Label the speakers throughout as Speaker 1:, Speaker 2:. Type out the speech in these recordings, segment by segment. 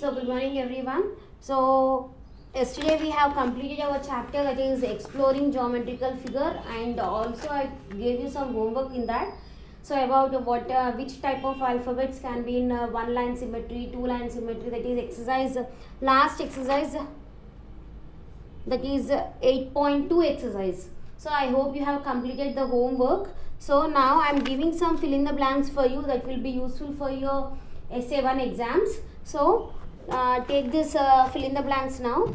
Speaker 1: So good morning everyone. So yesterday we have completed our chapter, that is exploring geometrical figure, and also I gave you some homework in that. So about which type of alphabets can be in one line symmetry, two line symmetry, that is exercise, last exercise, that is 8.2 exercise. So I hope you have completed the homework. So now I am giving some fill in the blanks for you that will be useful for your essay 1 exams. So take this fill in the blanks now.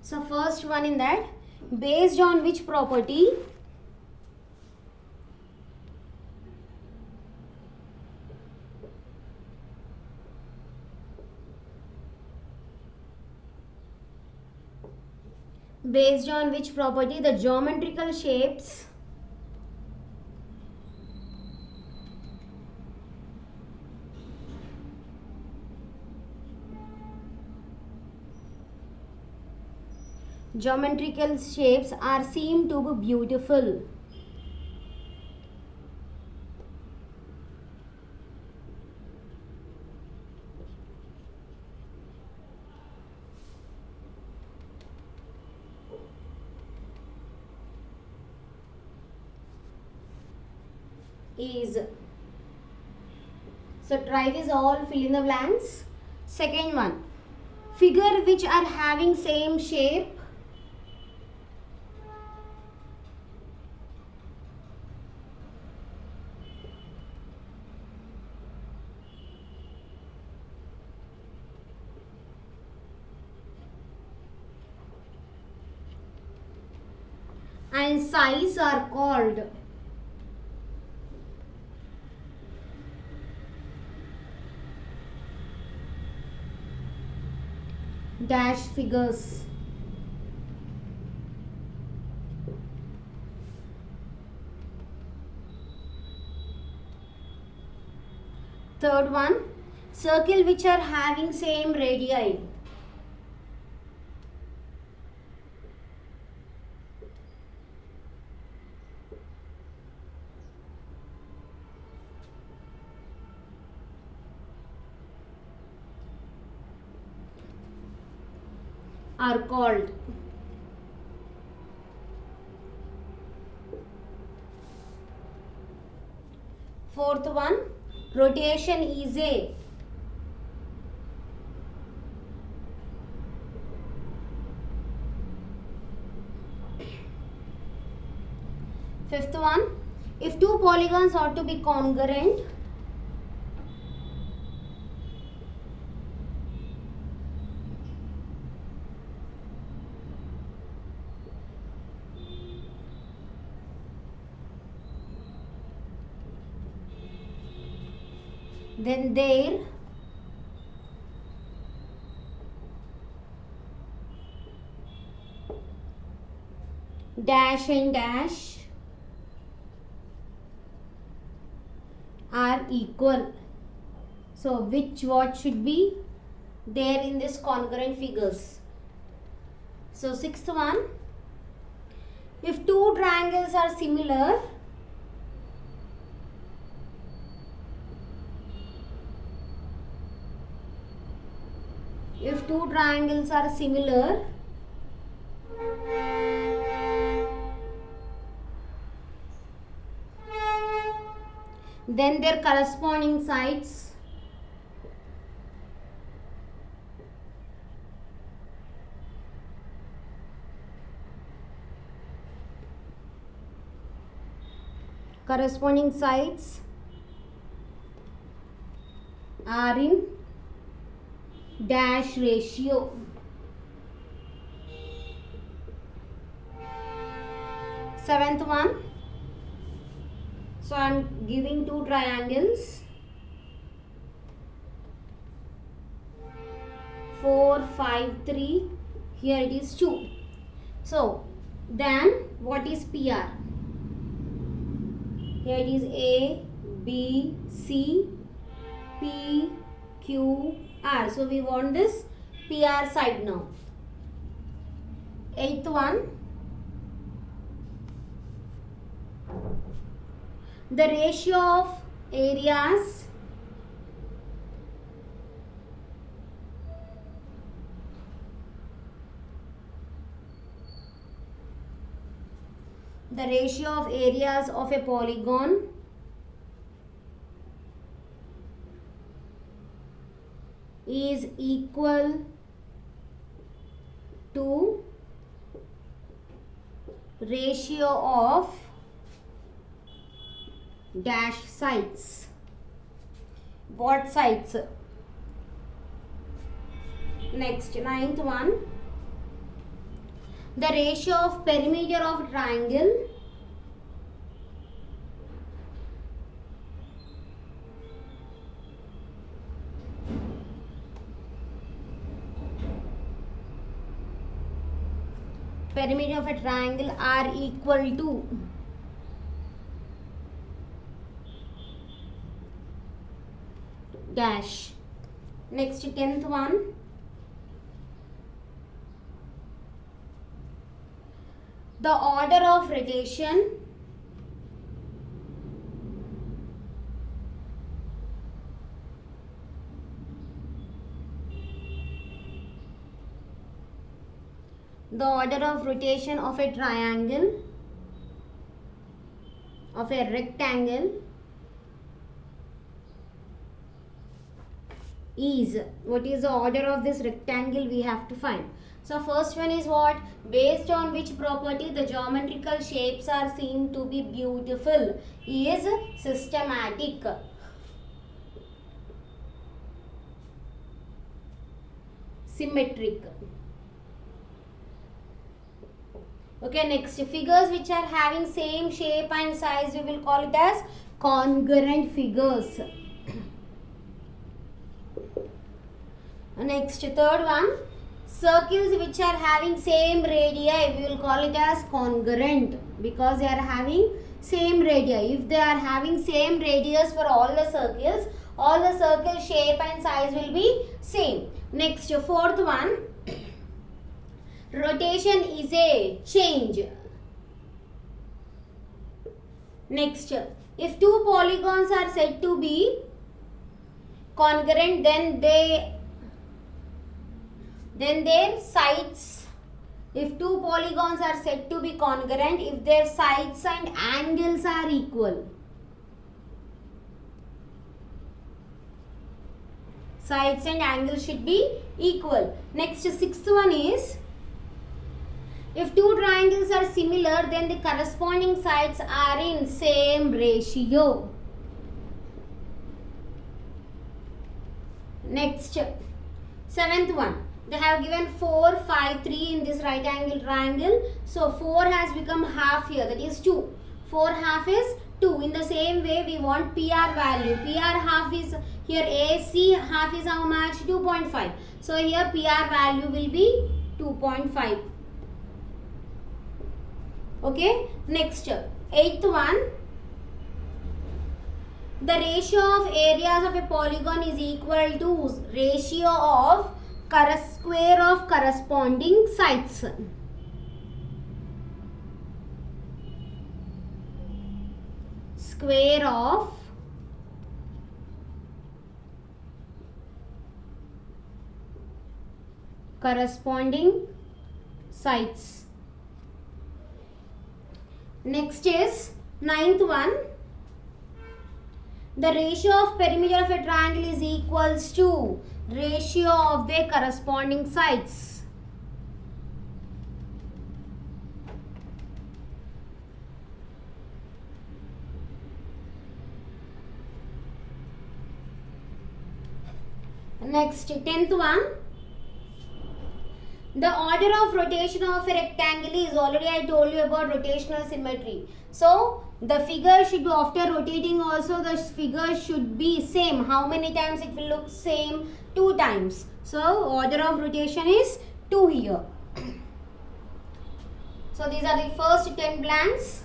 Speaker 1: So first one in that, based on which property the geometrical shapes are seen to be beautiful. Is, so try this all fill in the blanks. Second one, figure which are having same shape and size are called dash figures. Third one, circle which are having same radii. Are called fourth one, rotation is a fifth one, if two polygons are to be congruent, then their dash and dash are equal. So what should be there in this congruent figures? So sixth one, if two triangles are similar, then their corresponding sides are in dash ratio. Seventh one, so I am giving two triangles, 4, 5, 3. Here it is 2. So Then what is PR? Here it is A, B, C, P, Q, R. So we want this PR side now. Eighth one. The ratio of areas of a polygon is equal to ratio of dash sides. What sides? Next, ninth one. The ratio of perimeter of triangle of a triangle are equal to dash. Next, 10th one. The order of rotation of a triangle, of a rectangle is, what is the order of this rectangle we have to find. So first one is what? Based on which property the geometrical shapes are seen to be beautiful is systematic. Symmetric. Okay, next, figures which are having same shape and size, we will call it as congruent figures. Next, third one, circles which are having same radii, we will call it as congruent because they are having same radii. If they are having same radius for all the circle shape and size will be same. Next, fourth one, rotation is a change. Next, if two polygons are said to be congruent, then their sides, if two polygons are said to be congruent, if their sides and angles are equal. Sides and angles should be equal. Next, sixth one is, if two triangles are similar, then the corresponding sides are in same ratio. Next, seventh one. They have given 4, 5, 3 in this right angle triangle. So 4 has become half here, that is 2. 4 half is 2. In the same way, we want PR value. PR half is here, AC half is how much? 2.5. So here PR value will be 2.5. Okay. Next, eighth one. The ratio of areas of a polygon is equal to ratio of square of corresponding sides. Square of corresponding sides. Next is ninth one. The ratio of perimeter of a triangle is equals to ratio of their corresponding sides. Next, 10th one. The order of rotation of a rectangle is, already I told you about rotational symmetry. So the figure should be, after rotating also the figure should be same. How many times it will look same? 2 times. So order of rotation is 2 here. So these are the first 10 blanks.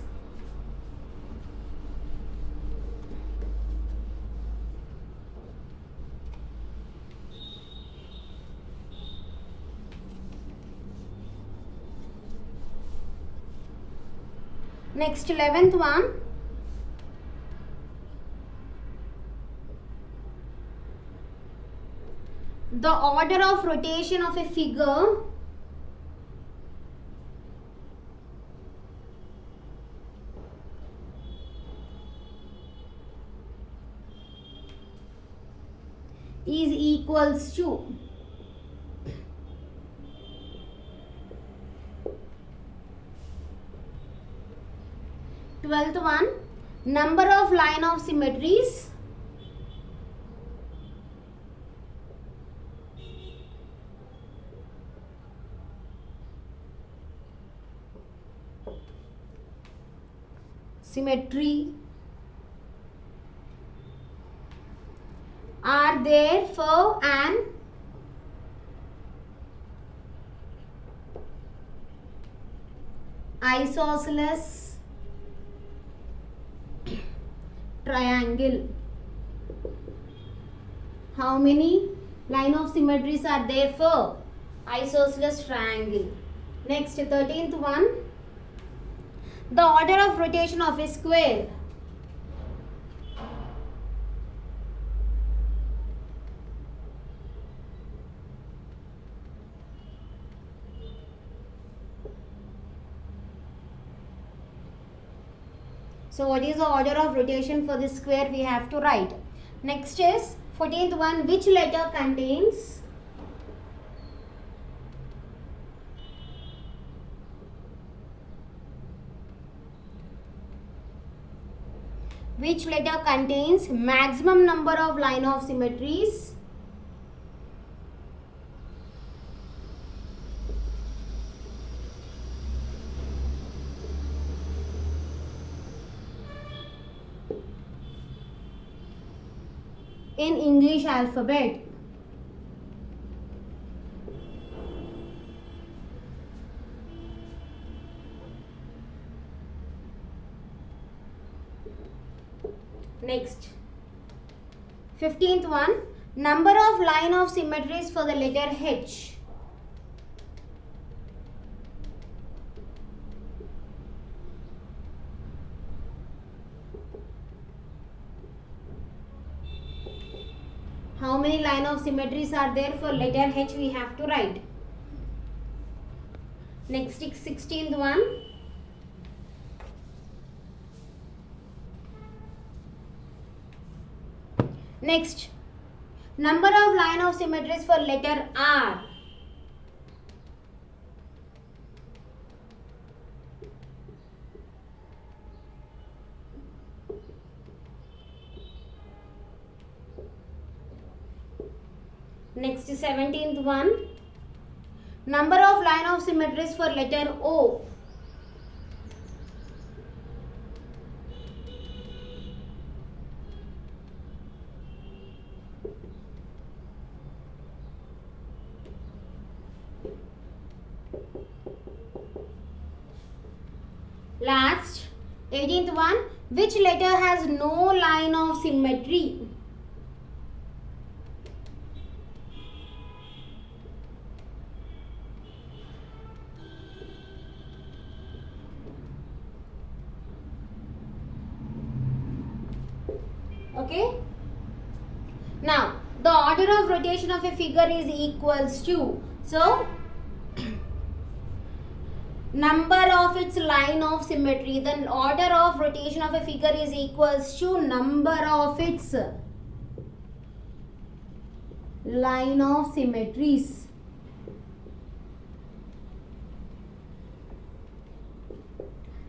Speaker 1: Next 11th one. The order of rotation of a figure is equals to 12th one, number of line of symmetries are there for an isosceles triangle. How many line of symmetries are there for isosceles triangle? Next 13th one, the order of rotation of a square So what is the order of rotation for this square? We have to write. Next is 14th one, which letter contains maximum number of line of symmetries in English alphabet? Next 15th one, number of line of symmetries for the letter H. How many line of symmetries are there for letter H? We have to write. Next 16th one, next number of line of symmetries for letter R. Next 17th one, number of line of symmetries for letter O. Last 18th one, which letter has no line of symmetry? Okay. Now the order of rotation of a figure is equals to, so number of its line of symmetry, the order of rotation of a figure is equals to number of its line of symmetries.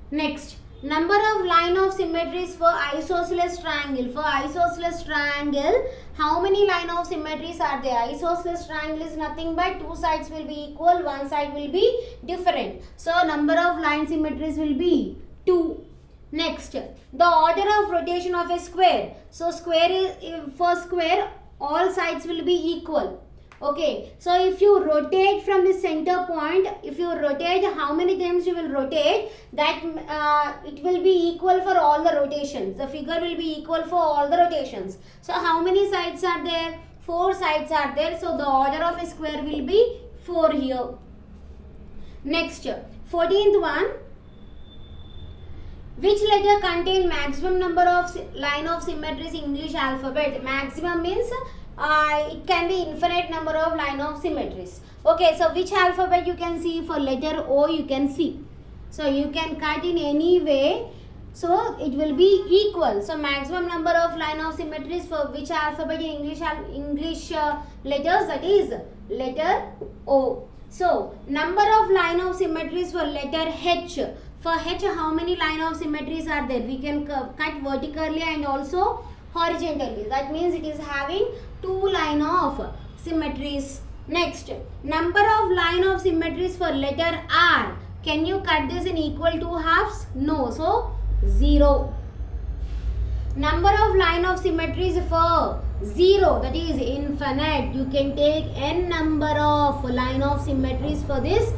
Speaker 1: Next, number of line of symmetries for isosceles triangle. For isosceles triangle, how many line of symmetries are there? Isosceles triangle is nothing but two sides will be equal, one side will be different. So number of line symmetries will be 2. Next, the order of rotation of a square. So square is, for square all sides will be equal. Okay, so if you rotate from the center point, if you rotate, how many times you will rotate, that it will be equal for all the rotations. The figure will be equal for all the rotations. So how many sides are there? 4 sides are there. So the order of a square will be 4 here. Next, 14th one. Which letter contain maximum number of line of symmetries in English alphabet? Maximum means it can be infinite number of line of symmetries. Okay, so which alphabet you can see? For letter O you can see. So you can cut in any way. So it will be equal. So maximum number of line of symmetries for which alphabet in English letters? That is letter O. So number of line of symmetries for letter H. For H, how many line of symmetries are there? We can cut vertically and also horizontally. That means it is having 2 line of symmetries. Next, number of line of symmetries for letter R. Can you cut this in equal 2 halves? No. So 0. Number of line of symmetries for 0, that is infinite. You can take n number of line of symmetries for this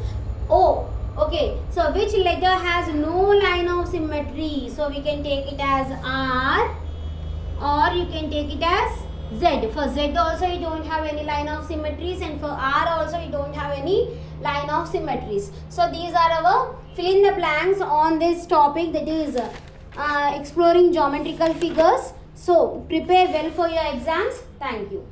Speaker 1: O. Okay, so which letter has no line of symmetry? So we can take it as R, or you can take it as Z. For Z also you don't have any line of symmetries, and for R also you don't have any line of symmetries. So these are our fill in the blanks on this topic, that is exploring geometrical figures. So prepare well for your exams. Thank you.